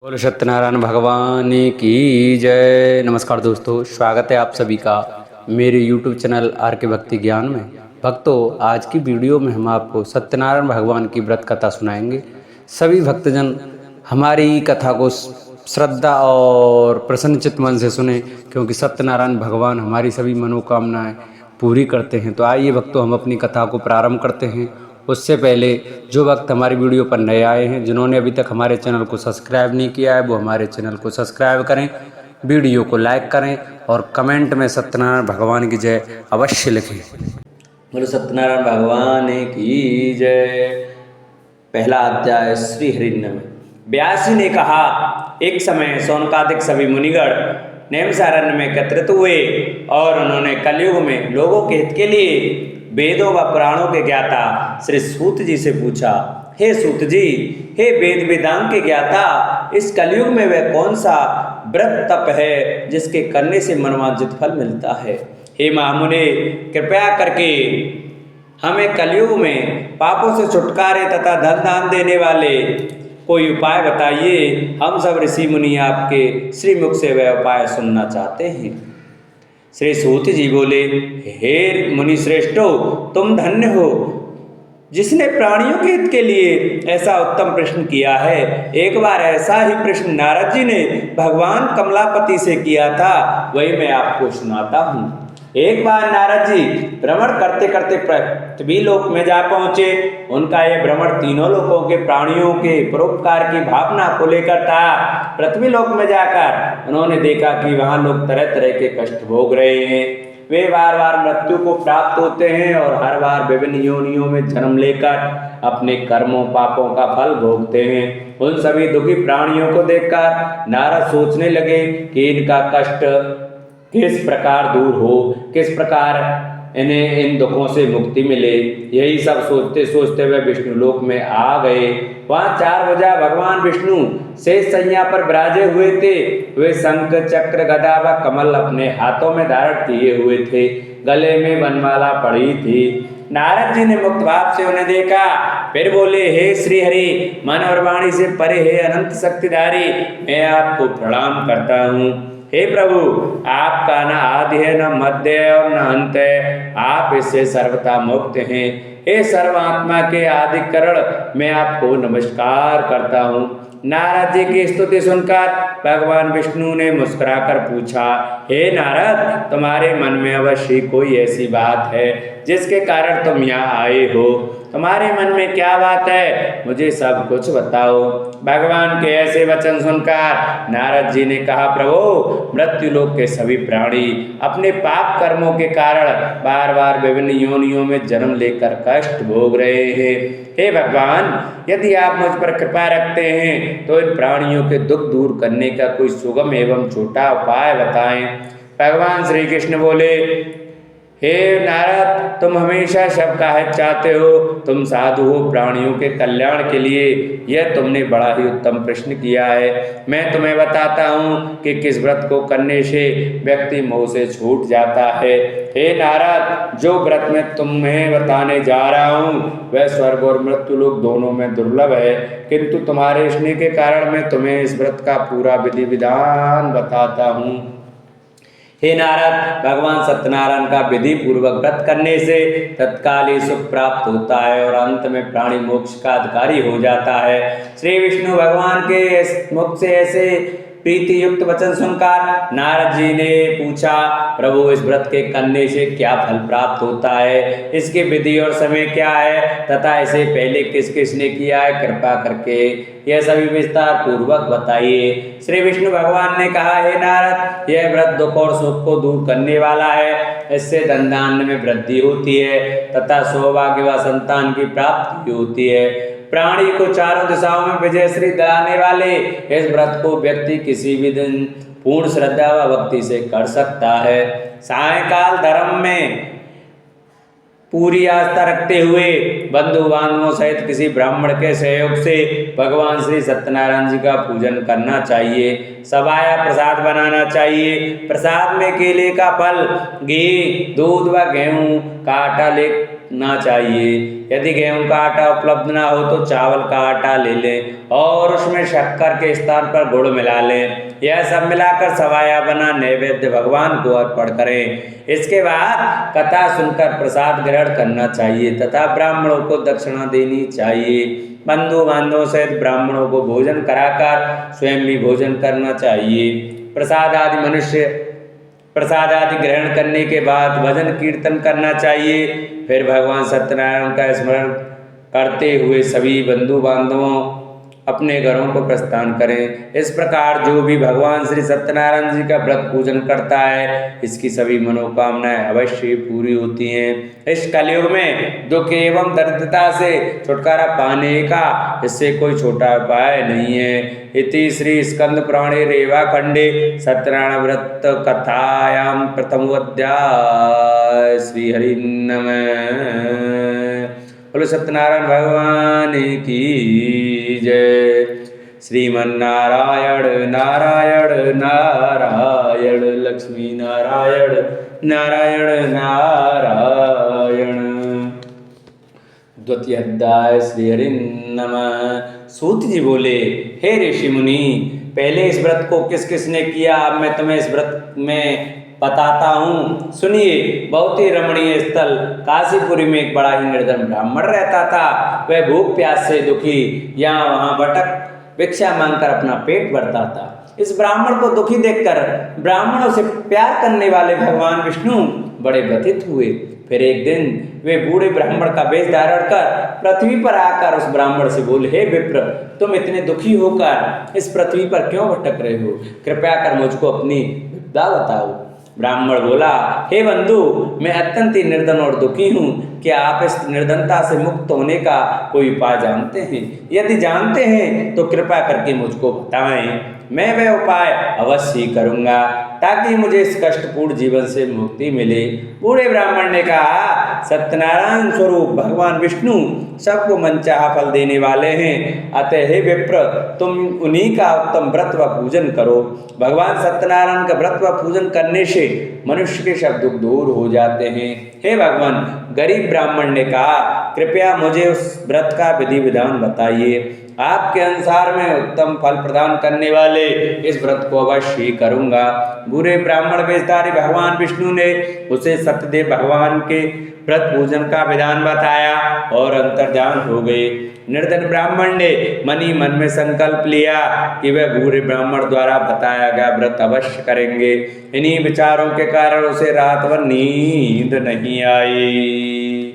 बोलो सत्यनारायण भगवान की जय। नमस्कार दोस्तों, स्वागत है आप सभी का मेरे YouTube चैनल आर के भक्ति ज्ञान में। भक्तों, आज की वीडियो में हम आपको सत्यनारायण भगवान की व्रत कथा सुनाएंगे। सभी भक्तजन हमारी कथा को श्रद्धा और प्रसन्नचित्त मन से सुने, क्योंकि सत्यनारायण भगवान हमारी सभी मनोकामनाएं पूरी करते हैं। तो आइए भक्तों, हम अपनी कथा को प्रारंभ करते हैं। उससे पहले जो वक्त हमारी वीडियो पर नए आए हैं, जिन्होंने अभी तक हमारे चैनल को सब्सक्राइब नहीं किया है, वो हमारे चैनल को सब्सक्राइब करें, वीडियो को लाइक करें और कमेंट में सत्यनारायण भगवान की जय अवश्य लिखें। बोलो सत्यनारायण भगवान की जय। पहला अध्याय श्री हरिनम। व्यास जी ने कहा, एक समय सौनकादिक सभी मुनिगण नैमिषारण्य में एकत्रित हुए और उन्होंने कलयुग में लोगों के हित के लिए वेदों व पुराणों के ज्ञाता श्री सूत जी से पूछा, हे सूत जी, हे वेद वेदांग के ज्ञाता, इस कलयुग में वह कौन सा व्रत तप है जिसके करने से मनोवांछित फल मिलता है? हे महामुने, कृपया करके हमें कलयुग में पापों से छुटकारे तथा धन दान देने वाले कोई उपाय बताइए। हम सब ऋषि मुनि आपके श्रीमुख से वह उपाय सुनना चाहते हैं। श्री सूत जी बोले, हे मुनि श्रेष्ठो, तुम धन्य हो जिसने प्राणियों के हित के लिए ऐसा उत्तम प्रश्न किया है। एक बार ऐसा ही प्रश्न नारद जी ने भगवान कमलापति से किया था, वही मैं आपको सुनाता हूँ। एक बार नारद जी भ्रमण करते करते पृथ्वी लोक में जा पहुंचे। उनका यह भ्रमण तीनों लोकों के प्राणियों के परोपकार की भावना को लेकर था। पृथ्वी लोक में जाकर उन्होंने देखा कि वहां लोग तरह तरह के कष्ट भोग रहे हैं। वे बार बार मृत्यु को प्राप्त होते हैं और हर बार विभिन्न योनियों में जन्म लेकर अपने कर्मों पापों का फल भोगते हैं। उन सभी दुखी प्राणियों को देखकर नारद सोचने लगे कि इनका कष्ट किस प्रकार दूर हो, किस प्रकार इन्हें इन दुखों से मुक्ति मिले। यही सब सोचते सोचते वे विष्णु लोक में आ गए। वहाँ 4 भुजा भगवान विष्णु शेष शैया पर विराजे हुए थे। वे शंख चक्र गदा व कमल अपने हाथों में धारण किए हुए थे। गले में वनमाला पड़ी थी। नारद जी ने मुक्त भाव से उन्हें देखा, फिर बोले, हे श्री हरि, मन और वाणी से परे हे अनंत शक्तिधारी, मैं आपको प्रणाम करता हूँ। हे प्रभु, आपका न आदि है, न मध्य है और न अंत है। आप इससे सर्वथा मुक्त हैं। हे सर्वात्मा के आदिकरण, मैं आपको नमस्कार करता हूँ। नारद जी की स्तुति सुनकर भगवान विष्णु ने मुस्कुराकर पूछा, हे नारद, तुम्हारे मन में अवश्य कोई ऐसी बात है जिसके कारण तुम यहाँ आए हो। तुम्हारे मन में क्या बात है, मुझे सब कुछ बताओ। भगवान के ऐसे वचन सुनकर नारद जी ने कहा, प्रभु, मृत्यु लोक के सभी प्राणी अपने पाप कर्मों के कारण बार बार विभिन्न योनियों में जन्म लेकर कष्ट भोग रहे हैं। हे भगवान, यदि आप मुझ पर कृपा रखते हैं तो इन प्राणियों के दुख दूर करने का कोई सुगम एवं छोटा उपाय बताएं। भगवान श्री कृष्ण बोले, हे नारद, तुम हमेशा सबका हित चाहते हो, तुम साधु हो, प्राणियों के कल्याण के लिए यह तुमने बड़ा ही उत्तम प्रश्न किया है। मैं तुम्हें बताता हूँ कि किस व्रत को करने से व्यक्ति मोह से छूट जाता है। हे नारद, जो व्रत मैं तुम्हें बताने जा रहा हूँ वह स्वर्ग और मृत्यु लोक दोनों में दुर्लभ है, किंतु तुम्हारे स्नेह के कारण मैं तुम्हें इस व्रत का पूरा विधि विधान बताता हूँ। हे नारद, भगवान सत्यनारायण का विधि पूर्वक व्रत करने से तत्काल ही सुख प्राप्त होता है और अंत में प्राणी मोक्ष का अधिकारी हो जाता है। श्री विष्णु भगवान के मुख से ऐसे प्रीति युक्त वचन सुनकर नारद जी ने पूछा, प्रभु, इस व्रत के करने से क्या फल प्राप्त होता है, इसकी विधि और समय क्या है तथा इसे पहले किस किस ने किया है, कृपा करके यह सभी विस्तार पूर्वक बताइए। श्री विष्णु भगवान ने कहा, हे नारद, यह व्रत दुख और सुख को दूर करने वाला है। इससे धन धान्य में वृद्धि होती है तथा सौभाग्य व संतान की प्राप्ति होती है। प्राणी को चारों दिशाओं में विजयश्री दिलाने वाले इस व्रत को व्यक्ति किसी भी दिन पूर्ण श्रद्धा व भक्ति से कर सकता है। सायंकाल धर्म में पूरी आस्था रखते हुए बंधु बांधवों सहित किसी ब्राह्मण के सहयोग से भगवान श्री सत्यनारायण जी का पूजन करना चाहिए। सबाया प्रसाद बनाना चाहिए। प्रसाद में केले का फल, घी, दूध व गेहूं का आटा ना चाहिए। यदि गेहूं का आटा उपलब्ध ना हो तो चावल का आटा ले लें और उसमें शक्कर के स्थान पर गुड़ मिला लें। यह सब मिलाकर सवाया बना नैवेद्य भगवान को अर्पण करें। इसके बाद कथा सुनकर प्रसाद ग्रहण करना चाहिए तथा ब्राह्मणों को दक्षिणा देनी चाहिए। बंधु बांधवों सहित ब्राह्मणों को भोजन कराकर स्वयं भी भोजन करना चाहिए। प्रसाद आदि ग्रहण करने के बाद भजन कीर्तन करना चाहिए। फिर भगवान सत्यनारायण का स्मरण करते हुए सभी बंधु बांधवों अपने घरों को प्रस्थान करें। इस प्रकार जो भी भगवान श्री सत्यनारायण जी का व्रत पूजन करता है इसकी सभी मनोकामनाएं अवश्य पूरी होती हैं। इस कलयुग में दुख एवं दरिद्रता से छुटकारा पाने का इससे कोई छोटा उपाय नहीं है। इति श्री स्कंद पुराणे रेवा खंडे सत्यनारायण व्रत कथायां प्रथमोऽध्याय। श्री हरि नमः। बोलो सत्यनारायण भगवान की जय। श्रीमन्नारायण नारायण नारायण लक्ष्मी नारायण नारायण नारायण। द्वितीय अध्याय। श्री हरि नमः। सूत जी बोले, हे ऋषि मुनि, पहले इस व्रत को किस किसने किया अब मैं तुम्हें इस व्रत में बताता हूँ। सुनिए। बहुत ही रमणीय स्थल काशीपुरी में एक बड़ा ही निर्धन ब्राह्मण रहता था। वह भूख प्यास से दुखी यहाँ वहाँ भटक भिक्षा मांगकर अपना पेट भरता था। इस ब्राह्मण को दुखी देखकर ब्राह्मणों से प्यार करने वाले भगवान विष्णु बड़े व्यथित हुए। फिर एक दिन वे बूढ़े ब्राह्मण का वेश धारण कर पृथ्वी पर आकर उस ब्राह्मण से बोले, हे विप्र, तुम इतने दुखी होकर इस पृथ्वी पर क्यों भटक रहे हो? कृपया कर मुझको अपनी विपदा बताओ। ब्राह्मण बोला, हे बंधु, मैं अत्यंत ही निर्धन और दुखी हूँ। क्या आप इस निर्धनता से मुक्त होने का कोई उपाय जानते हैं? यदि जानते हैं तो कृपया करके मुझको बताएं। मैं वह उपाय अवश्य करूँगा ताकि मुझे इस कष्टपूर्ण जीवन से मुक्ति मिले। बूढ़े ब्राह्मण ने कहा, सत्यनारायण स्वरूप भगवान विष्णु सबको मनचाहा फल देने वाले हैं। अतः हे विप्र, तुम उन्हीं का उत्तम व्रत व पूजन करो। भगवान सत्यनारायण का व्रत व पूजन करने से मनुष्य के सब दुख दूर हो जाते हैं। हे भगवान, गरीब ब्राह्मण ने कहा, कृपया मुझे उस व्रत का विधि विधान बताइए। आपके अनुसार मैं उत्तम फल प्रदान करने वाले इस व्रत को अवश्य करूँगा। बूढ़े ब्राह्मण वेशधारी भगवान विष्णु ने उसे सत्यदेव भगवान के व्रत पूजन का विधान बताया और अंतर्ध्यान हो गए। निर्धन ब्राह्मण ने मन ही मन में संकल्प लिया कि वह बूढ़े ब्राह्मण द्वारा बताया गया व्रत अवश्य करेंगे। इन्हीं विचारों के कारण उसे रात भर नींद नहीं आई।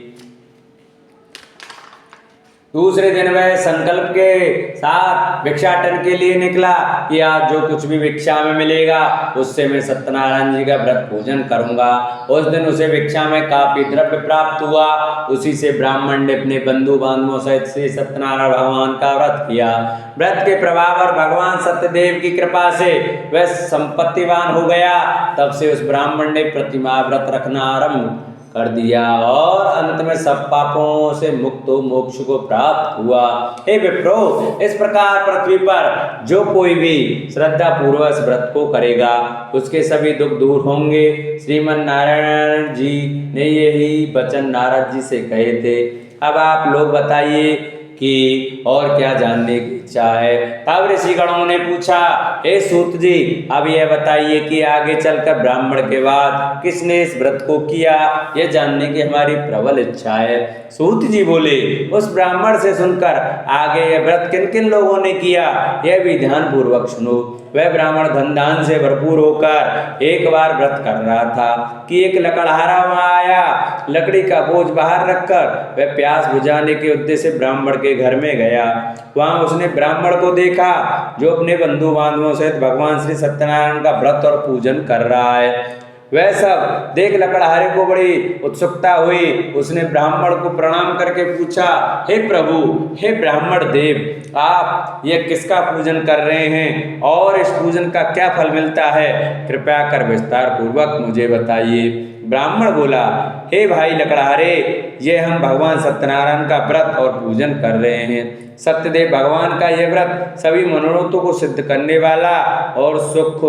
दूसरे दिन वह संकल्प के साथ भिक्षाटन के लिए निकला कि आज जो कुछ भी भिक्षा में मिलेगा उससे मैं सत्यनारायण जी का व्रत पूजन करूंगा। उस दिन उसे भिक्षा में काफी द्रव्य प्राप्त हुआ। उसी से ब्राह्मण ने अपने बंधु बांधवों सहित श्री सत्यनारायण भगवान का व्रत किया। व्रत के प्रभाव और भगवान सत्यदेव की कृपा से वह संपत्तिवान हो गया। तब से उस ब्राह्मण ने प्रतिमाह व्रत रखना आरंभ कर दिया और अंत में सब पापों से मुक्त हो मोक्ष को प्राप्त हुआ। हे विप्रो, इस प्रकार पृथ्वी पर जो कोई भी श्रद्धा पूर्वक इस व्रत को करेगा उसके सभी दुख दूर होंगे। श्रीमन नारायण जी ने यही वचन नारद जी से कहे थे। अब आप लोग बताइए कि और क्या जानने की इच्छा है। तब ऋषिगणों ने पूछा, हे सूत जी, अब यह बताइए कि आगे चलकर ब्राह्मण के बाद किसने इस व्रत को किया, यह जानने की हमारी प्रबल इच्छा है। सूत जी बोले, उस ब्राह्मण से सुनकर आगे यह व्रत किन किन लोगों ने किया यह भी ध्यान पूर्वक सुनो। वह ब्राह्मण धन दान से भरपूर होकर एक बार व्रत कर रहा था कि एक लकड़हारा वहां आया। लकड़ी का बोझ बाहर रखकर वह प्यास बुझाने के उद्देश्य से ब्राह्मण के घर में गया। वहां उसने ब्राह्मण को देखा जो अपने बंधु बांधवों सहित भगवान श्री सत्यनारायण का व्रत और पूजन कर रहा है। वह सब देख लकड़हारे को बड़ी उत्सुकता हुई। उसने ब्राह्मण को प्रणाम करके पूछा, हे प्रभु, हे ब्राह्मण देव, आप यह किसका पूजन कर रहे हैं और इस पूजन का क्या फल मिलता है? कृपया कर विस्तार पूर्वक मुझे बताइए। ब्राह्मण बोला, हे भाई लकड़हारे, ये हम भगवान सत्यनारायण का व्रत और पूजन कर रहे हैं। सत्यदेव भगवान का यह व्रत सभी मनोरथों को सिद्ध करने वाला और सुख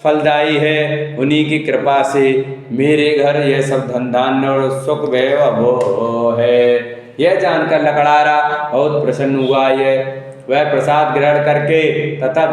फलदायी है। उन्हीं की कृपा से मेरे घर यह सब धन धान्य और सुख वैभव है। यह जानकर लकड़हारा बहुत प्रसन्न हुआ। वह प्रसाद ग्रहण करके तथा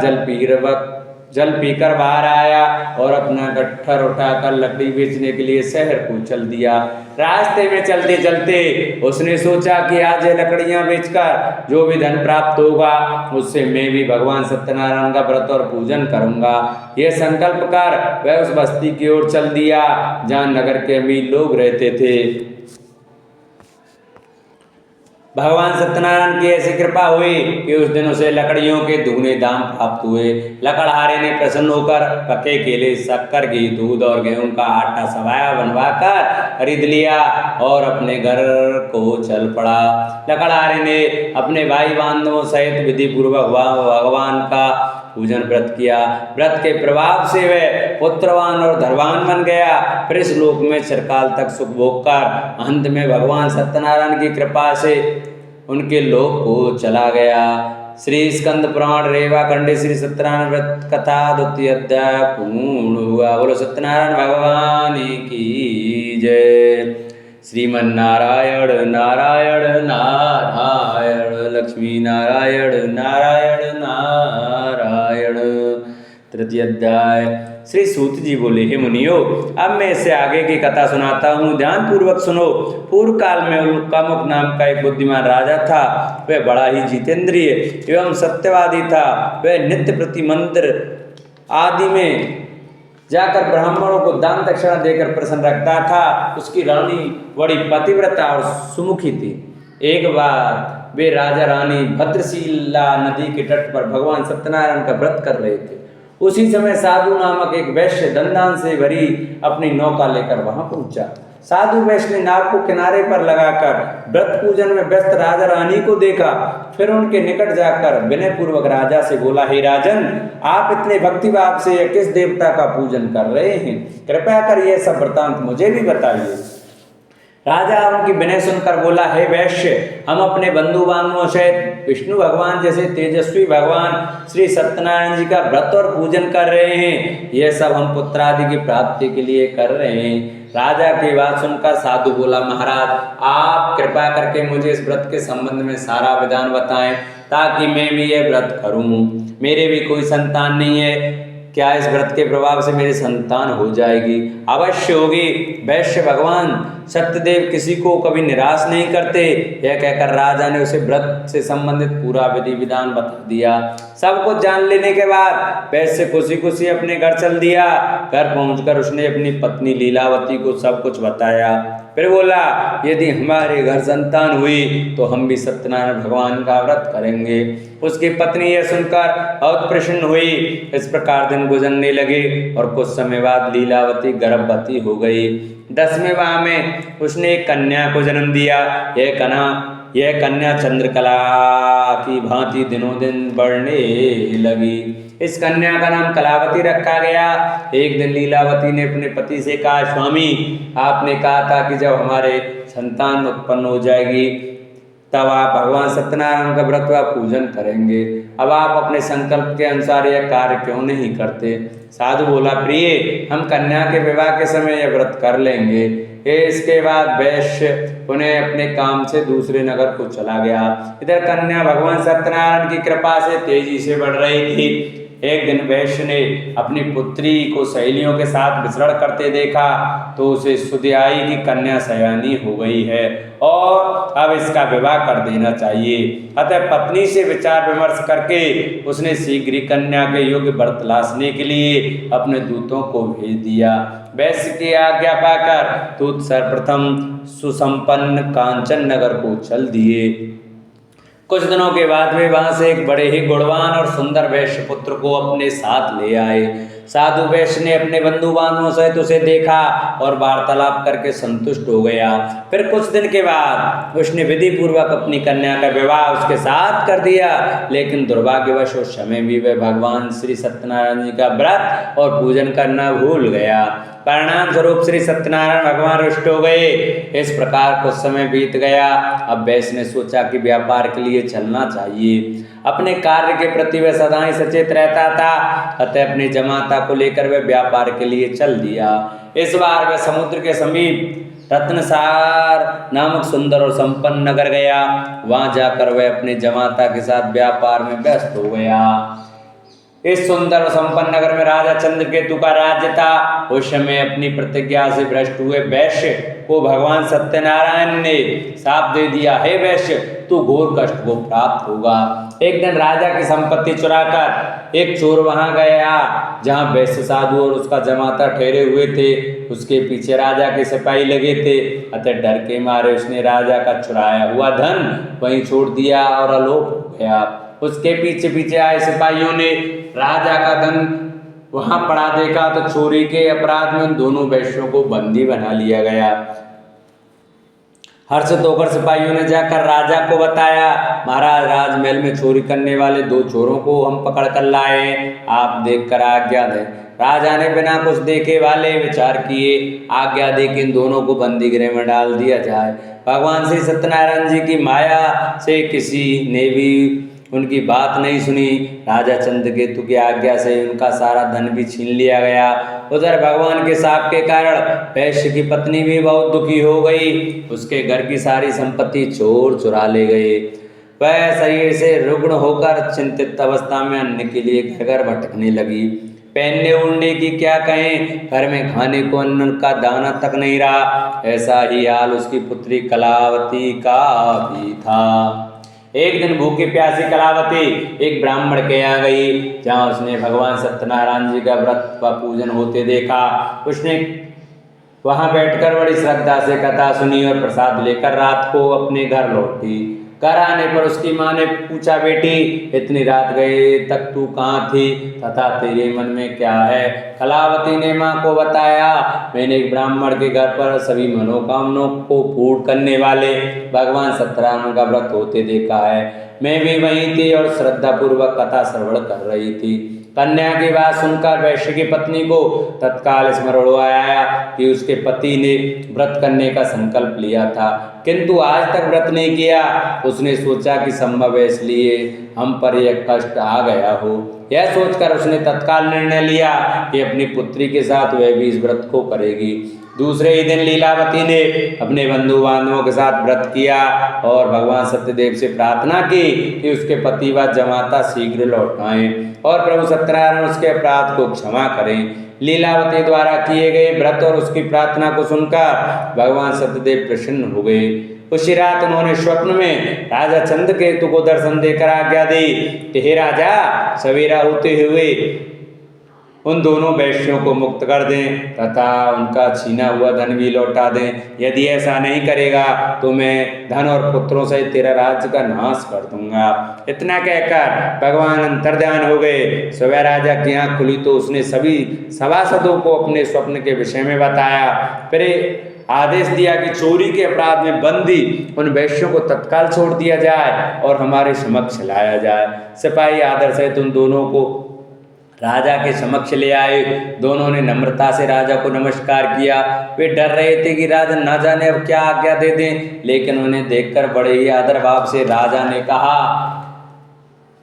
जल पीकर बाहर आया और अपना गट्ठर उठाकर लकड़ी बेचने के लिए शहर को चल दिया। रास्ते में चलते चलते उसने सोचा कि आज ये लकड़ियां बेचकर जो भी धन प्राप्त होगा उससे मैं भी भगवान सत्यनारायण का व्रत और पूजन करूंगा। यह संकल्प कर वह उस बस्ती की ओर चल दिया जहाँ नगर के अमीर लोग रहते थे। भगवान सत्यनारायण की ऐसी कृपा हुई कि उस दिन उसे लकड़ियों के दुगने दाम प्राप्त हुए। लकड़हारे ने प्रसन्न होकर पके केले, शक्कर, घी, दूध और गेहूं का आटा सवाया बनवाकर खरीद लिया और अपने घर को चल पड़ा। लकड़हारे ने अपने भाई बांधवों सहित विधि पूर्वक भगवान का पूजन व्रत किया। व्रत के प्रभाव से वह पुत्रवान और धनवान बन गया। फिर इस लोक में चिरकाल तक सुख भोग कर अंत में भगवान सत्यनारायण की कृपा से उनके लोक को चला गया। श्री स्कंद पुराण रेवा खंडे श्री सत्यनारायण व्रत कथा 2य अध्याय पूर्ण हुआ। बोलो सत्यनारायण भगवान की जय। श्रीमन नारायण नारायण नारायण, लक्ष्मी नारायण नारायण नारायण। 3य अध्याय। श्री सूत जी बोले, हे मुनियो, अब मैं इससे आगे की कथा सुनाता हूँ, ध्यान पूर्वक सुनो। पूर्व काल में उल्कामुक नाम का एक बुद्धिमान राजा था। वह बड़ा ही जितेंद्रिय एवं सत्यवादी था। वह नित्य प्रति मंदिर आदि में जाकर ब्राह्मणों को दान दक्षिणा देकर प्रसन्न रखता था। उसकी रानी बड़ी पतिव्रता और सुमुखी थी। एक बार वे राजा रानी भद्रशिला नदी के तट पर भगवान सत्यनारायण का व्रत कर रहे थे। उसी समय साधु नामक एक वैश्य धनदान से भरी अपनी नौका लेकर वहां पहुंचा। साधु वैश्य ने नाव को किनारे पर लगाकर व्रत पूजन में व्यस्त राजा रानी को देखा। फिर उनके निकट जाकर विनय पूर्वक राजा से बोला, हे राजन, आप इतने भक्ति भाव से किस देवता का पूजन कर रहे हैं? कृपया कर यह सब वृतांत मुझे भी बताइए। राजा उनकी विनय सुनकर बोला, हे वैश्य, हम अपने बंधु बांधवों सहित विष्णु भगवान जैसे तेजस्वी भगवान श्री सत्यनारायण जी का व्रत और पूजन कर रहे हैं। यह सब हम पुत्र आदि की प्राप्ति के लिए कर रहे हैं। राजा की बात सुनकर साधु बोला, महाराज, आप कृपा करके मुझे इस व्रत के संबंध में सारा विधान बताएं ताकि मैं भी यह व्रत करूं। मेरे भी कोई संतान नहीं है, क्या इस व्रत के प्रभाव से मेरी संतान हो जाएगी? अवश्य होगी। वैश्य भगवान सत्यदेव किसी को कभी निराश नहीं करते। यह कहकर राजा ने उसे व्रत से संबंधित पूरा विधि विधान बता दिया। सब कुछ जान लेने के बाद वैश्य खुशी खुशी अपने घर चल दिया। घर पहुंचकर उसने अपनी पत्नी लीलावती को सब कुछ बताया। फिर बोला, यदि हमारे घर संतान हुई तो हम भी सत्यनारायण भगवान का व्रत करेंगे। उसकी पत्नी यह सुनकर बहुत प्रसन्न हुई। इस प्रकार दिन गुजरने लगे और कुछ समय बाद लीलावती गर्भवती हो गई। 10वें माह में उसने एक कन्या को जन्म दिया। यह कन्या चंद्रकला की भांति दिनों दिन बढ़ने लगी। इस कन्या का नाम कलावती रखा गया। एक दिन लीलावती ने अपने पति से कहा, स्वामी, आपने कहा था कि जब हमारे संतान उत्पन्न हो जाएगी तब आप भगवान सत्यनारायण का व्रत व पूजन करेंगे। अब आप अपने संकल्प के अनुसार यह कार्य क्यों नहीं करते? साधु बोला, प्रिय, हम कन्या के विवाह के समय यह व्रत कर लेंगे। इसके बाद वैश्य उन्हें अपने काम से दूसरे नगर को चला गया। इधर कन्या भगवान सत्यनारायण की कृपा से तेजी से बढ़ रही थी। एक दिन वैश्य ने अपनी पुत्री को सहेलियों के साथ विचरण करते देखा तो उसे सुधि आई कि कन्या सयानी हो गई है और अब इसका विवाह कर देना चाहिए। अतः पत्नी से विचार विमर्श करके उसने शीघ्र ही कन्या के योग्य वर तलाशने के लिए अपने दूतों को भेज दिया। वैश्य की आज्ञा पाकर दूत सर्वप्रथम सुसंपन्न कांचन नगर को चल दिए। कुछ दिनों के बाद वे वहां से एक बड़े ही गुणवान और सुंदर वैश्य पुत्र को अपने साथ ले आए। साधु वैश्य ने अपने बंधु बांधवों सहित उसे देखा और वार्तालाप करके संतुष्ट हो गया। फिर कुछ दिन के बाद उसने विधि पूर्वक अपनी कन्या का विवाह उसके साथ कर दिया। लेकिन दुर्भाग्यवश उस समय भी वह भगवान श्री सत्यनारायण जी का व्रत और पूजन करना भूल गया। परिणाम स्वरूप श्री सत्यनारायण भगवान रुष्ट हो गए। इस प्रकार कुछ समय बीत गया। अब वैश्य ने सोचा कि व्यापार के लिए चलना चाहिए। अपने कार्य के प्रति वह सदा ही सचेत रहता था। अतः अपने जमाता को लेकर वह व्यापार के लिए चल दिया। इस बार वह समुद्र के समीप रत्नसार नामक सुंदर और संपन्न नगर गया। वहां जाकर वह अपने जमाता के साथ व्यापार में व्यस्त हो गया। इस सुंदर और संपन्न नगर में राजा चंद्रकेतु का राज्य था। उस समय अपनी प्रतिज्ञा से भ्रष्ट हुए वैश्य को भगवान सत्यनारायण ने शाप दे दिया, हे वैश्य, तू घोर कष्ट को प्राप्त होगा। एक दिन राजा की संपत्ति चुराकर एक चोर वहां गया जहां वैश्य साधु और उसका जमाता ठहरे हुए थे। उसके पीछे राजा के सिपाही लगे थे, अतः डर के मारे उसने राजा का चुराया हुआ धन वहीं छोड़ दिया और अलोप हो गया। उसके पीछे पीछे आए सिपाहियों ने राजा का धन वहां पड़ा देखा तो चोरी के अपराध में उन दोनों वैश्यों को बंदी बना लिया गया। हर्षित होकर सिपाहियों ने जाकर राजा को बताया, महाराज, राजमहल में चोरी करने वाले 2 चोरों को हम पकड़ कर लाए, आप देखकर आज्ञा दें। राजा ने बिना कुछ देखे वाले विचार किए, आज्ञा दे कि इन दोनों को बंदी गृह में डाल दिया जाए। भगवान श्री सत्यनारायण जी की माया से किसी ने भी उनकी बात नहीं सुनी। राजा चंद्रकेतु की आज्ञा से उनका सारा धन भी छीन लिया गया। उधर भगवान के शाप के कारण वैश्य की पत्नी भी बहुत दुखी हो गई। उसके घर की सारी संपत्ति चोर चुरा ले गए। वह शरीर से रुग्ण होकर चिंतित अवस्था में अन्न के लिए घर घर भटकने लगी। पहनने ओढ़ने की क्या कहें, घर में खाने को अन्न का दाना तक नहीं रहा। ऐसा ही हाल उसकी पुत्री कलावती का भी था। एक दिन भूखी प्यासी कलावती एक ब्राह्मण के यहाँ गई जहाँ उसने भगवान सत्यनारायण जी का व्रत व पूजन होते देखा। उसने वहां बैठकर बड़ी श्रद्धा से कथा सुनी और प्रसाद लेकर रात को अपने घर लौटी। घर आने पर उसकी माँ ने पूछा, बेटी, इतनी रात गए तक तू कहाँ थी तथा तेरे मन में क्या है? कलावती ने माँ को बताया, मैंने एक ब्राह्मण के घर पर सभी मनोकामनाओं को पूर्ण करने वाले भगवान सत्यनारायण का व्रत होते देखा है। मैं भी वहीं थी और श्रद्धा पूर्वक कथा श्रवण कर रही थी। कन्या की बात सुनकर वैश्य की पत्नी को तत्काल स्मरण आया कि उसके पति ने व्रत करने का संकल्प लिया था किंतु आज तक व्रत नहीं किया। उसने सोचा कि संभव है इसलिए हम पर यह कष्ट आ गया हो। यह सोचकर उसने तत्काल निर्णय लिया कि अपनी पुत्री के साथ वह भी इस व्रत को करेगी। दूसरे ही दिन लीलावती ने अपने बंधु बांधवों के साथ व्रत किया और भगवान सत्यदेव से प्रार्थना की कि उसके पति व जमाता शीघ्र लौट आएं और प्रभु सत्यनारायण उसके अपराध को क्षमा करें। लीलावती द्वारा किए गए व्रत और उसकी प्रार्थना को सुनकर भगवान सत्यदेव प्रसन्न हो गए। उसी रात उन्होंने स्वप्न में राजा चंद्रकेतु को दर्शन देकर आज्ञा दी कि हे राजा, सवेरा होते हुए उन दोनों वैश्यों को मुक्त कर दें तथा उनका छीना हुआ धन भी लौटा दें। यदि ऐसा नहीं करेगा तो मैं धन और पुत्रों से तेरा राज्य का नाश कर दूंगा। इतना कहकर भगवान अंतर्ध्यान हो गए। सुबह राजा की आंख खुली तो उसने सभी सभासदों को अपने स्वप्न के विषय में बताया। फिर आदेश दिया कि चोरी के अपराध में बंदी उन वैश्यों को तत्काल छोड़ दिया जाए और हमारे समक्ष लाया जाए। सिपाही आदर सहित उन दोनों को राजा के समक्ष ले आए। दोनों ने नम्रता से राजा को नमस्कार किया। वे डर रहे थे कि राजा ना जाने अब क्या आज्ञा दे दें, लेकिन उन्हें देखकर बड़े ही आदर भाव से राजा ने कहा,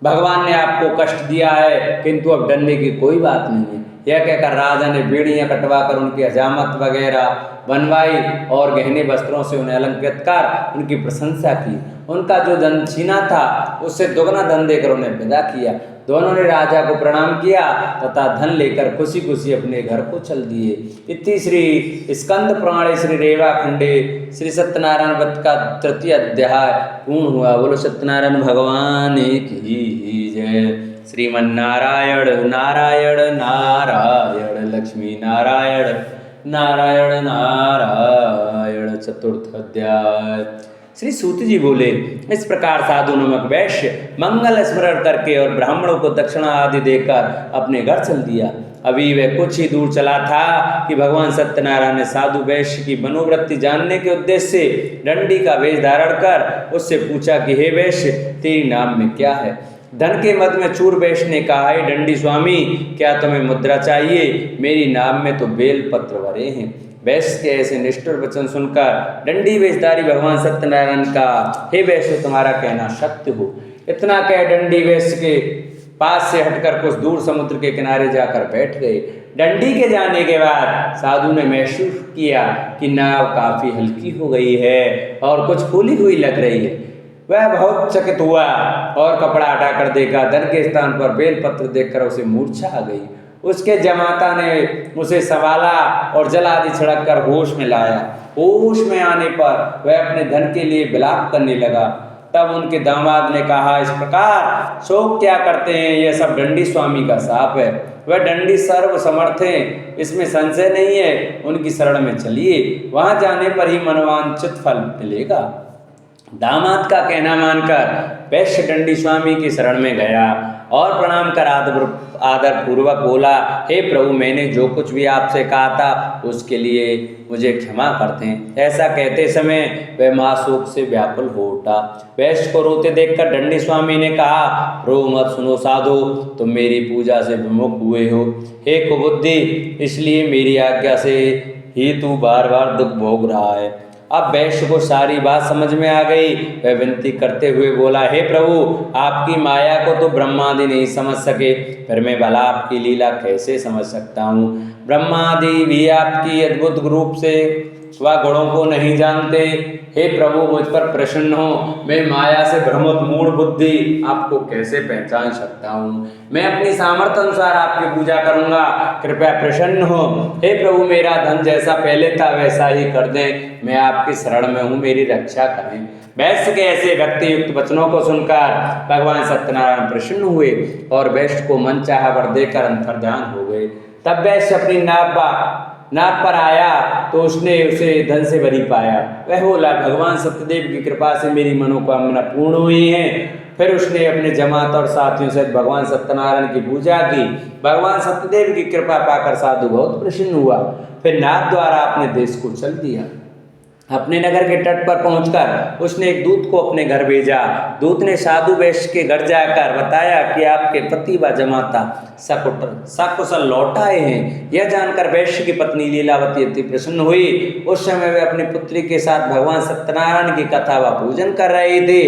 भगवान ने आपको कष्ट दिया है किंतु अब डरने की कोई बात नहीं है। यह कहकर राजा ने बेड़ियां कटवाकर उनकी हजामत वगैरह बनवाई और गहने वस्त्रों से उन्हें अलंकृत कर उनकी प्रशंसा की। उनका जो धन छीना था उससे दोगुना धन देकर उन्हें विदा किया। दोनों ने राजा को प्रणाम किया तथा धन लेकर खुशी खुशी अपने घर को चल दिए। इति श्री स्कंद पुराणे श्री रेवा खंडे श्री सत्यनारायण व्रत का 3य अध्याय पूर्ण हुआ। बोलो सत्यनारायण भगवान की जय। श्रीमन्नारायण नारायण नारायण लक्ष्मी नारायण नारायण नारायण। 4th अध्याय। श्री सूत जी बोले, इस प्रकार साधु नमक वैश्य मंगल स्मरण करके और ब्राह्मणों को दक्षिणा आदि देकर अपने घर चल दिया। अभी वह कुछ ही दूर चला था कि भगवान सत्यनारायण ने साधु वैश्य की मनोवृत्ति जानने के उद्देश्य से डंडी का वेश धारण कर उससे पूछा कि हे वैश्य, तेरी नाम में क्या है? धन के मद में चूर वैश्य ने कहा, हे डंडी स्वामी, क्या तुम्हें मुद्रा चाहिए? मेरी नाम में तो बेल पत्र भरे हैं। वैश्य के ऐसे निष्ठुर वचन सुनकर डंडी वेशधारी भगवान सत्यनारायण का, हे वैश्य, तुम्हारा कहना सत्य हो। इतना कह डंडी वैश्य के पास से हटकर कुछ दूर समुद्र के किनारे जाकर बैठ गए। डंडी के जाने के बाद साधु ने महसूस किया कि नाव काफी हल्की हो गई है और कुछ फूली हुई लग रही है। वह बहुत चकित हुआ और कपड़ा हटाकर देखा। धन के स्थान पर बेलपत्र देखकर उसे मूर्छा आ गई। उसके जमाता ने उसे संभाला और जल आदि छिड़क कर होश में लाया। होश में आने पर वह अपने धन के लिए विलाप करने लगा। तब उनके दामाद ने कहा, इस प्रकार शोक क्या करते हैं, यह सब डंडी स्वामी का शाप है। वह डंडी सर्व समर्थ हैं, इसमें संशय नहीं है। उनकी शरण में चलिए, वहां जाने पर ही मनोवांछित फल मिलेगा। दामाद का कहना मानकर वैश्य डंडी स्वामी की शरण में गया और प्रणाम कर आदर पूर्वक बोला, हे प्रभु, मैंने जो कुछ भी आपसे कहा था उसके लिए मुझे क्षमा कर दें। ऐसा कहते समय वह महाशोक से व्याकुल हो उठा। वैश्य को रोते देखकर डंडी स्वामी ने कहा, रो मत, सुनो साधु, तुम मेरी पूजा से विमुख हुए हो। हे कुबुद्धि, इसलिए मेरी आज्ञा से ही तू बार बार दुख भोग रहा है। अब वैश्य को सारी बात समझ में आ गई। वह विनती करते हुए बोला, हे प्रभु, आपकी माया को तो ब्रह्मादि नहीं समझ सके, फिर मैं भला आपकी लीला कैसे समझ सकता हूँ। ब्रह्मादि भी आपकी अद्भुत रूप से व गुणों को नहीं जानते। हे प्रभु, मुझ पर प्रसन्न हो। मैं माया से भ्रमित मूढ़ बुद्धि आपको कैसे पहचान सकता हूँ। मैं अपनी सामर्थ्य अनुसार आपकी पूजा करूँगा, कृपया प्रसन्न हो। हे प्रभु, मेरा धन जैसा पहले था वैसा ही कर दें। मैं आपकी शरण में हूँ, मेरी रक्षा करें। वैश्य के ऐसे भक्ति युक्त वचनों को सुनकर भगवान सत्यनारायण प्रसन्न हुए और वैश्य को मन चाहा वर देकर अंतर्ध्यान हो गए। तब वैश्य अपनी नाव पर आया तो उसने उसे धन से भरी पाया। वह बोला, भगवान सत्यदेव की कृपा से मेरी मनोकामना पूर्ण हुई है। फिर उसने अपने जमात और साथियों से भगवान सत्यनारायण की पूजा की। भगवान सत्यदेव की कृपा पाकर साधु बहुत प्रसन्न हुआ। फिर नाव द्वारा अपने देश को चल दिया। अपने नगर के तट पर पहुंचकर उसने एक दूत को अपने घर भेजा। दूत ने साधु वैश्य के घर जाकर बताया कि आपके पति व जमाता सकुशल लौट आए हैं। यह जानकर वैश्य की पत्नी लीलावती अति प्रसन्न हुई। उस समय वे अपनी पुत्री के साथ भगवान सत्यनारायण की कथा व पूजन कर रहे थे।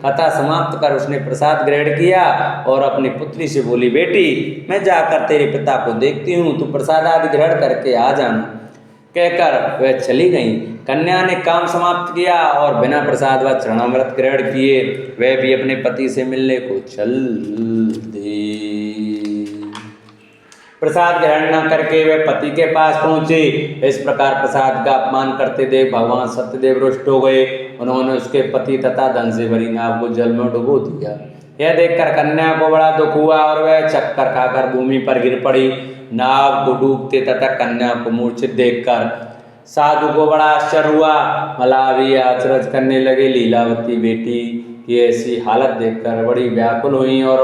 कथा समाप्त कर उसने प्रसाद ग्रहण किया और अपनी पुत्री से बोली, बेटी, मैं जाकर तेरे पिता को देखती हूँ, तू प्रसाद आदि ग्रहण करके आ जाना। कहकर वह चली गई। कन्या ने काम समाप्त किया और बिना प्रसाद व चरणामृत ग्रहण किए वह भी अपने पति से मिलने को चल दी। प्रसाद ग्रहण न करके वह पति के पास पहुंचे। इस प्रकार प्रसाद का अपमान करते देख भगवान सत्यदेव रुष्ट हो गए। उन्होंने उसके पति तथा धन से भरी नाव को जल में डुबो दिया। यह देखकर कन्या को बड़ा दुख हुआ और वह चक्कर खाकर भूमि पर गिर पड़ी। नाव को डूबते तथा कन्या को मूर्छित देखकर साधु को बड़ा आश्चर्य हुआ। मल्लाह भी अचरज करने लगे। लीलावती बेटी की ऐसी हालत देखकर बड़ी व्याकुल हुई और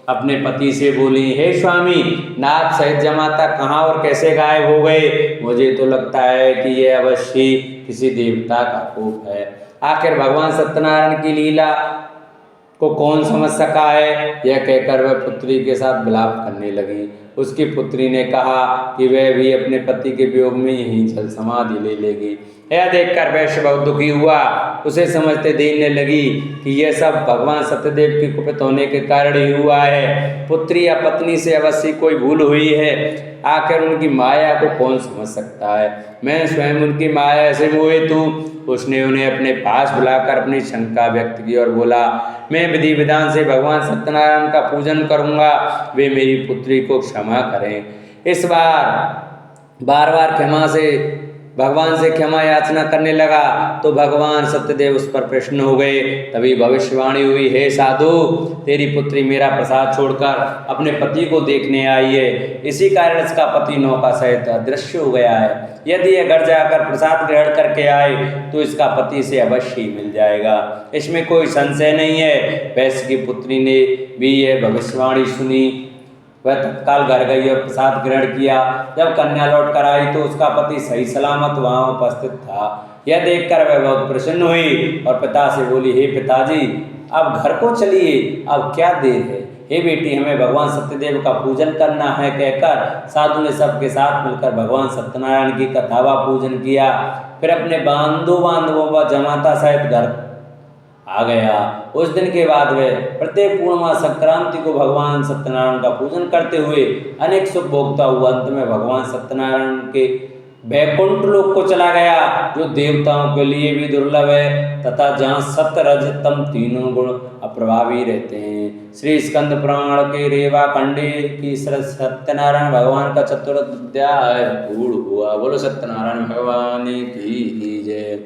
अपने पति से बोली, हे स्वामी, नाथ सहित जमाता कहाँ और कैसे गायब हो गए? मुझे तो लगता है कि यह अवश्य किसी देवता का कोप है। आखिर भगवान सत्यनारायण की लीला को कौन समझ सका है? यह कहकर वह पुत्री के साथ विलाप करने लगी। उसकी पुत्री ने कहा कि वह भी अपने पति के वियोग में यहीं जल समाधि ले लेगी। यह देखकर वैश्य बहुत दुखी हुआ। उसे समझते देखने लगी कि यह सब भगवान सत्यदेव के कुपित होने के कारण ही हुआ है। पुत्री या पत्नी से अवश्य कोई भूल हुई है। आखिर उनकी माया को कौन समझ सकता है? मैं स्वयं उनकी माया से मोहित हूँ। उसने उन्हें अपने पास बुलाकर अपनी शंका व्यक्त की और बोला, मैं विधि विधान से भगवान सत्यनारायण का पूजन करूँगा, वे मेरी पुत्री को क्षमा करें। इस बार क्षमा से भगवान से क्षमा याचना करने लगा तो भगवान सत्यदेव उस पर प्रसन्न हो गए। तभी भविष्यवाणी हुई, हे साधु, तेरी पुत्री मेरा प्रसाद छोड़कर अपने पति को देखने आई है। इसी कारण इसका पति नौका सहित अदृश्य हो गया है। यदि यह घर जाकर प्रसाद ग्रहण करके आए तो इसका पति से अवश्य ही मिल जाएगा, इसमें कोई संशय नहीं है। वैश्य की पुत्री ने भी यह भविष्यवाणी सुनी। वह तत्काल घर गई और प्रसाद ग्रहण किया। जब कन्या लौट कर आई तो उसका पति सही सलामत वहां उपस्थित था। यह देखकर वह बहुत प्रसन्न हुई और पिता से बोली, हे पिताजी, अब घर को चलिए, अब क्या देर है। हे बेटी, हमें भगवान सत्यदेव का पूजन करना है। कहकर साधु ने सबके साथ मिलकर भगवान सत्यनारायण की कथा व पूजन किया। फिर अपने बांधवों व जमाता सहित घर आ गया। उस दिन के बाद वे प्रत्येक पूर्णिमा संक्रांति को भगवान सत्यनारायण का पूजन करते हुए अनेक सुख भोगता हुआ अंत में भगवान सत्यनारायण के वैकुंठ लोक को चला गया, जो देवताओं के लिए भी दुर्लभ है तथा जहाँ सत्य रज तम तीनों गुण अप्रभावी रहते हैं। श्री स्कंद पुराण के रेवा खंडे की सत्यनारायण भगवान का चतुर्थ अध्याय पूर्ण हुआ। बोलो सत्यनारायण भगवान की जय।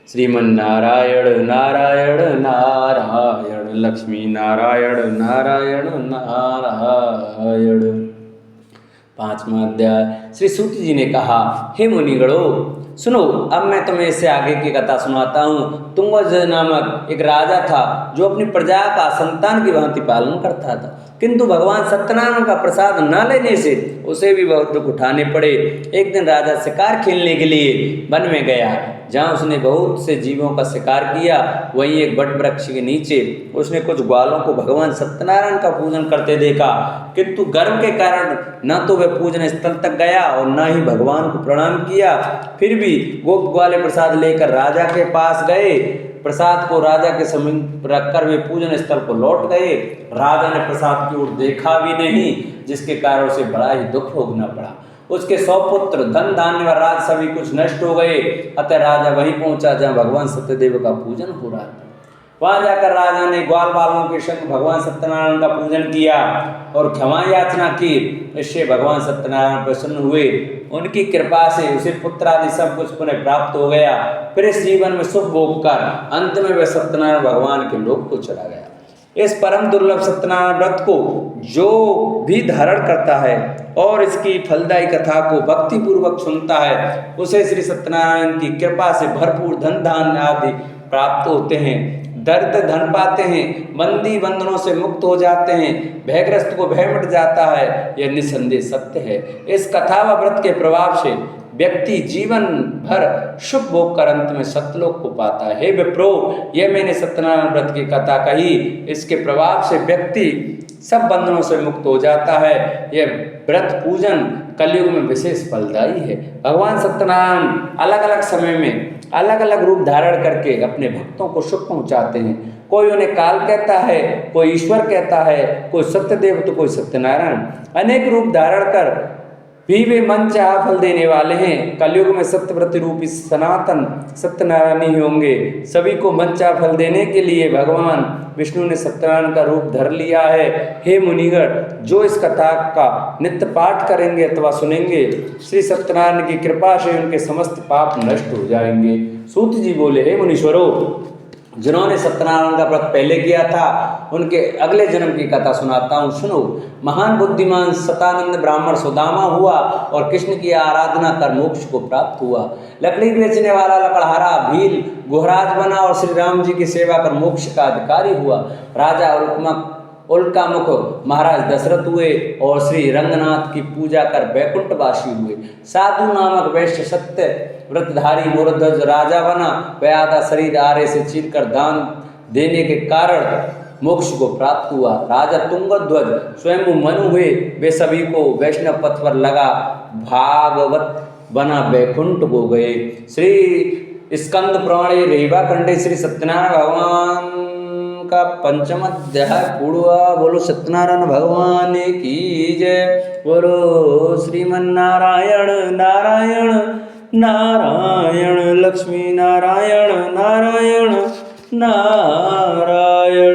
श्रीमन नारायण नारायण नारायण लक्ष्मी नारायण नारायण नारायण। 5वां अध्याय। श्री सूत जी ने कहा, हे मुनिगणों सुनो, अब मैं तुम्हें इससे आगे की कथा सुनाता हूँ। तुंगज नामक एक राजा था जो अपनी प्रजा का संतान की भांति पालन करता था, किंतु भगवान सत्यनारायण का प्रसाद न लेने से उसे भी बहुत दुख उठाने पड़े। एक दिन राजा शिकार खेलने के लिए वन में गया, जहाँ उसने बहुत से जीवों का शिकार किया। वहीं एक बट वृक्ष के नीचे उसने कुछ ग्वालों को भगवान सत्यनारायण का पूजन करते देखा, किंतु गर्व के कारण न तो वह पूजन स्थल तक गया और न ही भगवान को प्रणाम किया। फिर भी गोप ग्वाले प्रसाद लेकर राजा के पास गए। प्रसाद को राजा के समीप रखकर वे पूजन स्थल को लौट गए। राजा ने प्रसाद की ओर देखा भी नहीं, जिसके कारण उसे बड़ा ही दुख भोगना पड़ा। उसके 100 पुत्र, धन धान्य व राज सभी कुछ नष्ट हो गए। अतः राजा वहीं पहुंचा जहां भगवान सत्यदेव का पूजन हो रहा था। वहां जाकर राजा ने ग्वाल बालों के संग भगवान सत्यनारायण का पूजन किया और क्षमा याचना की। इससे भगवान सत्यनारायण प्रसन्न हुए। उनकी कृपा से उसे पुत्र आदि सब कुछ पुनः प्राप्त हो गया। फिर इस जीवन में सुख भोग कर अंत में वह सत्यनारायण भगवान के लोक को चला गया। इस परम दुर्लभ सत्यनारायण व्रत को जो भी धारण करता है और इसकी फलदायी कथा को भक्ति पूर्वक सुनता है, उसे श्री सत्यनारायण की कृपा से भरपूर धन धान्य आदि प्राप्त होते हैं, दरिद्र धन पाते हैं, बंदी बंधनों से मुक्त हो जाते हैं, भयग्रस्त को भय मिट जाता है। यह निसंदेह सत्य है। इस कथा व व्रत के प्रभाव से व्यक्ति जीवन भर सुख भोग कर अंत में सत्यलोक को पाता है। हे विप्रो, यह मैंने सत्यनारायण व्रत की कथा कही। इसके प्रभाव से व्यक्ति सब बंधनों से मुक्त हो जाता है। यह व्रत पूजन कलयुग में विशेष फलदायी है। भगवान सत्यनारायण अलग अलग समय में अलग अलग रूप धारण करके अपने भक्तों को सुख पहुंचाते हैं। कोई उन्हें काल कहता है, कोई ईश्वर कहता है, कोई सत्यदेव तो कोई सत्यनारायण। अनेक रूप धारण कर भी वे मन चाहा फल देने वाले हैं। कलयुग में सत्यव्रत रूपी सनातन सत्यनारायण ही होंगे। सभी को मन चाहा फल देने के लिए भगवान विष्णु ने सत्यनारायण का रूप धर लिया है। हे मुनिगण, जो इस कथा का नित्य पाठ करेंगे अथवा सुनेंगे, श्री सत्यनारायण की कृपा से उनके समस्त पाप नष्ट हो जाएंगे। सूत जी बोले, हे मुनीश्वरों, जिन्होंने सत्यनारायण का व्रत पहले किया था उनके अगले जन्म की कथा सुनाता हूँ, सुनो। महान बुद्धिमान सतानंद ब्राह्मण सुदामा हुआ और कृष्ण की आराधना कर मोक्ष को प्राप्त हुआ। लकड़ी बेचने वाला लकड़हारा भील गुहराज बना और श्री राम जी की सेवा कर मोक्ष का अधिकारी हुआ। राजा उल्कामुख महाराज दशरथ हुए और श्री रंगनाथ की पूजा कर वैकुंठवासी हुए। साधु नामक वैश्य सत्य व्रतधारी मूर्धज राजा बना। वह आधा शरीर आरे से चीरकर दान देने के कारण मोक्ष को प्राप्त हुआ। राजा तुंगध्वज स्वयं मनु हुए। वे सभी को वैष्णव पथ पर लगा भागवत बना वैकुंठ को गए। श्री स्कंद पुराणे रेवा खंडे श्री सत्यनारायण भगवान का 5वां अध्याय पूर्ण हुआ। बोलो सत्यनारायण भगवान की जय। बोलो श्रीमन नारायण नारायण नारायण लक्ष्मी नारायण नारायण नारायण।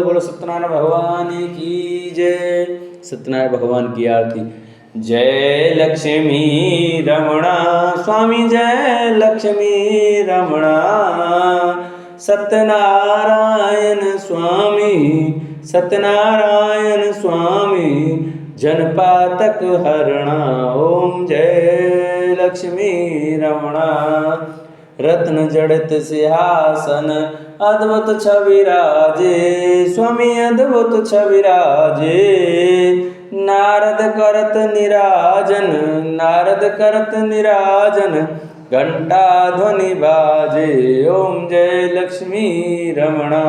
बोलो सत्यनारायण भगवान की जय। सत्यनारायण भगवान की आरती। जय लक्ष्मी रमणा स्वामी, जय लक्ष्मी रमणा। सत्यनारायण स्वामी, सत्यनारायण स्वामी, जनपातक हरणा। ओम जय लक्ष्मी रमणा। रत्न जड़ित सिंहासन अद्भुत छविराजे, स्वामी अद्भुत छविराजे। नारद करत निराजन, नारद करत निराजन, घंटा ध्वनि बाजे। ओम जय लक्ष्मी रमणा।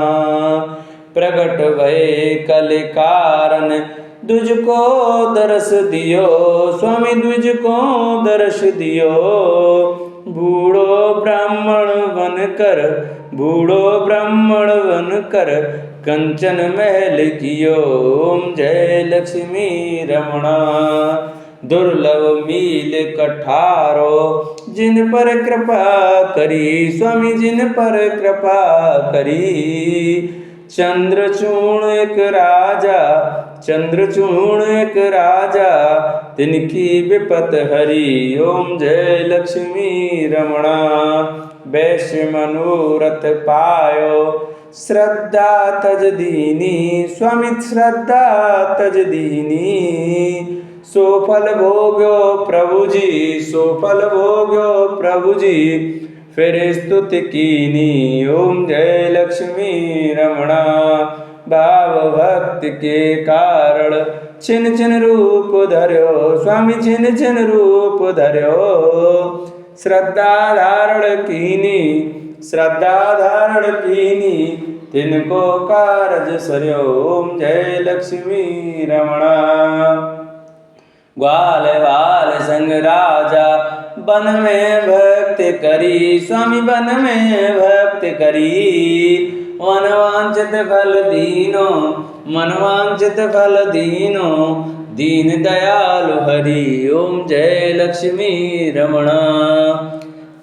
प्रगट भय कल कारण दुज को दरस दियो, स्वामी दुज को दरस दियो। बूढ़ो ब्राह्मण बनकर बूढ़ो ब्राह्मण बन कर कंचन महल कियो। ओम जय लक्ष्मी रमणा। दुर्लभ मील कठारो जिन पर कृपा करी, स्वामी जिन पर कृपा करी। चंद्रचूर्ण एक राजा, चंद्रचूर्ण एक राजा, तिनकी विपत हरी। ओम जय लक्ष्मी रमणा। वैश्य मनोरथ पायो श्रद्धा तज दीनी, स्वामी श्रद्धा तज दीनी। सो फल भोग्यो प्रभु जी, सो फल भोग्यो प्रभु जी, फिर स्तुति कीनी। ओम जय लक्ष्मी रमणा। भाव भक्ति के कारण छिन छिन रूप धर्यो, स्वामी छिन छिन रूप धर्यो। श्रद्धा धारण कीनी, श्रद्धा धारण कीनी, तिनको कारज सर्यो। ओम जय लक्ष्मी रमणा। ग्वाल बाल संग राजा वन में भक्ति करी, स्वामी वन में भक्ति करी। मनवांचित फल दीनो, मनवांचित फल दीनो, दीन दयालु हरि। ओम जय लक्ष्मी रमणा।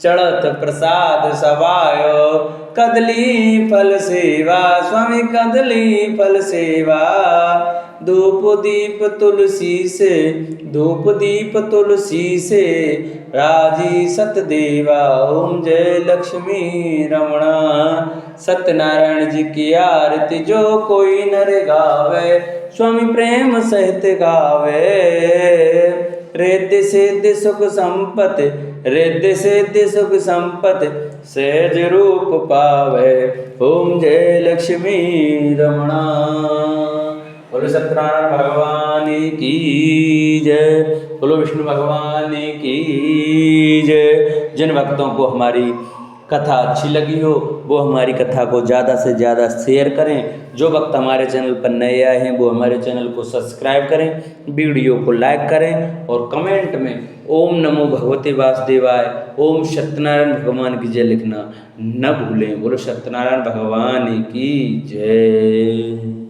चढ़त प्रसाद सवायो कदली फल सेवा, स्वामी कदली फल सेवा। धूप दीप तुलसी से, धूप दीप तुलसी से, राजी सतदेवा। ओम जय लक्ष्मी रमणा। सत्यनारायण जी की आरती जो कोई नर गावे, स्वामी प्रेम सहित गावे। रिद्धि सिद्धि सुख संपत्ति, रिद्धि सिद्धि सुख संपत्ति, सहज रूप पावे। ओम जय लक्ष्मी रमणा। बोलो सत्यनारायण भगवान की जय, बोलो विष्णु भगवान की जय। जिन भक्तों को हमारी कथा अच्छी लगी हो वो हमारी कथा को ज़्यादा से ज़्यादा शेयर करें। जो भक्त हमारे चैनल पर नए आए हैं वो हमारे चैनल को सब्सक्राइब करें, वीडियो को लाइक करें और कमेंट में ओम नमो भगवते वासुदेवाय, ओम सत्यनारायण भगवान की जय लिखना न भूलें। बोलो सत्यनारायण भगवान की जय।